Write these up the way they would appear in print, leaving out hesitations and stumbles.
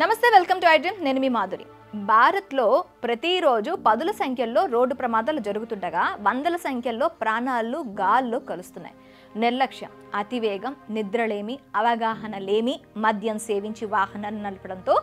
నమస్తే, welcome to iDream. నేను మీ మాధురి. భారత్లో ప్రతిరోజు పదుల సంఖ్యలో రోడ్డు ప్రమాదాలు జరుగుతుండగా వందల సంఖ్యలో ప్రాణాలు గాల్లో కలుస్తున్నాయి. నిర్లక్ష్యం, అతివేగం, నిద్రలేమి, అవగాహన లేమి, మద్యం సేవించి వాహనాన్ని నడపడంతో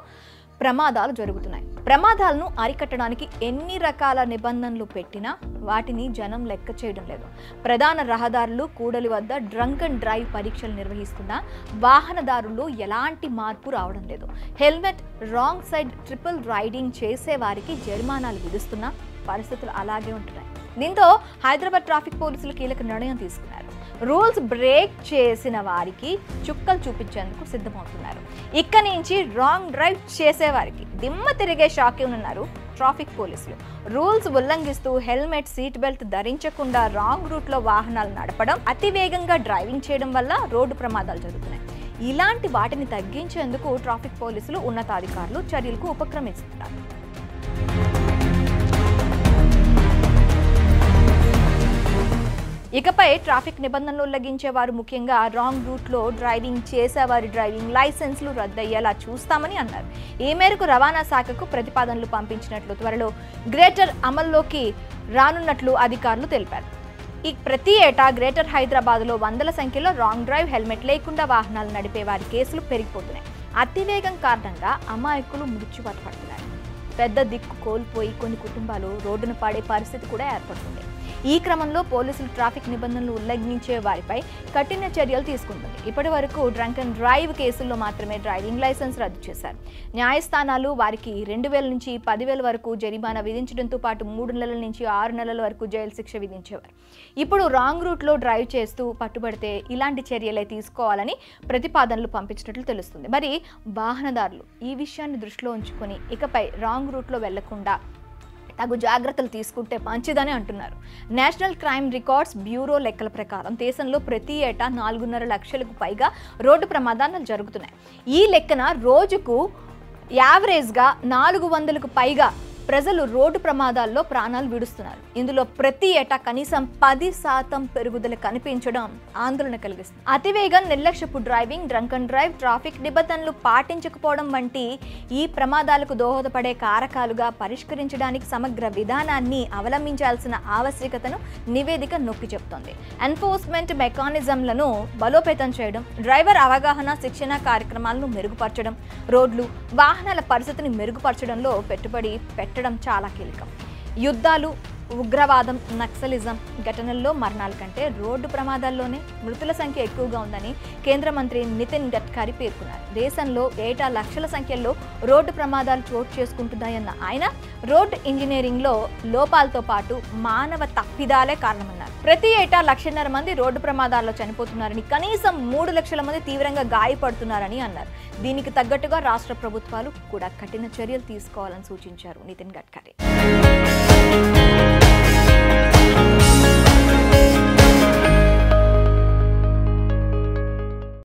ప్రమాదాలు జరుగుతున్నాయి. ప్రమాదాలను అరికట్టడానికి ఎన్ని రకాల నిబంధనలు పెట్టినా వాటిని జనం లెక్క చేయడం లేదు. ప్రధాన రహదారులు, కూడలి వద్ద డ్రంక్ అండ్ డ్రైవ్ పరీక్షలు నిర్వహిస్తున్నా వాహనదారులు ఎలాంటి మార్పు రావడం లేదు. Helmet, wrong side triple riding చేసే వారికి జరిమానాలు విధిస్తున్నా పరిస్థితులు అలాగే ఉంటున్నాయి. దీంతో హైదరాబాద్ ట్రాఫిక్ పోలీసులు కీలక నిర్ణయం తీసుకున్నారు. రూల్స్ బ్రేక్ చేసిన వారికి చుక్కలు చూపించేందుకు సిద్ధమవుతున్నారు. ఇక్కడి నుంచి రాంగ్ డ్రైవ్ చేసేవారికి దిమ్మ తిరిగే షాక్ ఇవ్వనున్నారు ట్రాఫిక్ పోలీసులు. రూల్స్ ఉల్లంఘిస్తూ హెల్మెట్, సీట్ బెల్ట్ ధరించకుండా రాంగ్ రూట్లో వాహనాలు నడపడం, అతి వేగంగా డ్రైవింగ్ చేయడం వల్ల రోడ్డు ప్రమాదాలు జరుగుతున్నాయి. ఇలాంటి వాటిని తగ్గించేందుకు ట్రాఫిక్ పోలీసులు ఉన్నతాధికారులు చర్యలకు ఉపక్రమిస్తున్నారు. ఇకపై ట్రాఫిక్ నిబంధనలు ఉల్లంఘించే వారు, ముఖ్యంగా రాంగ్ రూట్లో డ్రైవింగ్ చేసేవారి డ్రైవింగ్ లైసెన్స్లు రద్దయ్యేలా చూస్తామని అన్నారు. ఈ మేరకు రవాణా శాఖకు ప్రతిపాదనలు పంపించినట్లు, త్వరలో గ్రేటర్ అమల్లోకి రానున్నట్లు అధికారులు తెలిపారు. ఈ ప్రతి ఏటా గ్రేటర్ హైదరాబాద్లో వందల సంఖ్యలో రాంగ్ డ్రైవ్, హెల్మెట్ లేకుండా వాహనాలు నడిపే వారి కేసులు పెరిగిపోతున్నాయి. అతివేగం కారణంగా అమాయకులు మృత్యువాత పడుతున్నారు. పెద్ద దిక్కు కోల్పోయి కొన్ని కుటుంబాలు రోడ్డున పడే పరిస్థితి కూడా ఏర్పడుతుంది. ఈ క్రమంలో పోలీసులు ట్రాఫిక్ నిబంధనలు ఉల్లంఘించే వారిపై కఠిన చర్యలు తీసుకుంటుంది. ఇప్పటి వరకు డ్రంక్ అండ్ డ్రైవ్ కేసుల్లో మాత్రమే డ్రైవింగ్ లైసెన్స్ రద్దు చేశారు. న్యాయస్థానాలు వారికి 2000 నుంచి 10,000 వరకు జరిమానా విధించడంతో పాటు 3 నెలల నుంచి 6 నెలల వరకు జైలు శిక్ష విధించేవారు. ఇప్పుడు రాంగ్ రూట్లో డ్రైవ్ చేస్తూ పట్టుబడితే ఇలాంటి చర్యలే తీసుకోవాలని ప్రతిపాదనలు పంపించినట్లు తెలుస్తుంది. మరి వాహనదారులు ఈ విషయాన్ని దృష్టిలో ఉంచుకొని ఇకపై రాంగ్ రూట్లో వెళ్లకుండా తగు జాగ్రత్తలు తీసుకుంటే మంచిదని అంటున్నారు. నేషనల్ క్రైమ్ రికార్డ్స్ బ్యూరో లెక్కల ప్రకారం దేశంలో ప్రతి ఏటా 4.5 లక్షలకు పైగా రోడ్డు ప్రమాదాలు జరుగుతున్నాయి. ఈ లెక్కన రోజుకు యావరేజ్గా 400కు పైగా ప్రజలు రోడ్డు ప్రమాదాల్లో ప్రాణాలు విడుస్తున్నారు. ఇందులో ప్రతి ఏటా కనీసం 10% పెరుగుదల కనిపించడం ఆందోళన కలిగిస్తుంది. అతివేగం, నిర్లక్ష్యపు driving, drunk and drive, traffic నిబంధనలు పాటించకపోవడం వంటి ఈ ప్రమాదాలకు దోహదపడే కారకాలుగా పరిష్కరించడానికి సమగ్ర విధానాన్ని అవలంబించాల్సిన ఆవశ్యకతను నివేదిక నొక్కి చెబుతోంది. ఎన్ఫోర్స్మెంట్ మెకానిజంలను బలోపేతం చేయడం, డ్రైవర్ అవగాహన, శిక్షణ కార్యక్రమాలను మెరుగుపరచడం, రోడ్లు, వాహనాల పరిస్థితిని మెరుగుపరచడంలో పెట్టుబడి పెట్టడం చాలా కీలకం. యుద్ధాలు, ఉగ్రవాదం, నక్సలిజం ఘటనల్లో మరణాల కంటే రోడ్డు ప్రమాదాల్లోనే మృతుల సంఖ్య ఎక్కువగా ఉందని కేంద్ర మంత్రి నితిన్ గడ్కరీ పేర్కొన్నారు. దేశంలో ఏటా లక్షల సంఖ్యలో రోడ్డు ప్రమాదాలు చోటు చేసుకుంటున్నాయన్న ఆయన, రోడ్డు ఇంజనీరింగ్లో లోపాలతో పాటు మానవ తప్పిదాలే కారణమన్నారు. ప్రతి ఏటా 1.5 మంది రోడ్డు ప్రమాదాల్లో చనిపోతున్నారని, కనీసం 3 లక్షల మంది తీవ్రంగా గాయపడుతున్నారని అన్నారు. దీనికి తగ్గట్టుగా రాష్ట్ర ప్రభుత్వాలు కూడా కఠిన చర్యలు తీసుకోవాలని సూచించారు నితిన్ గడ్కరీ.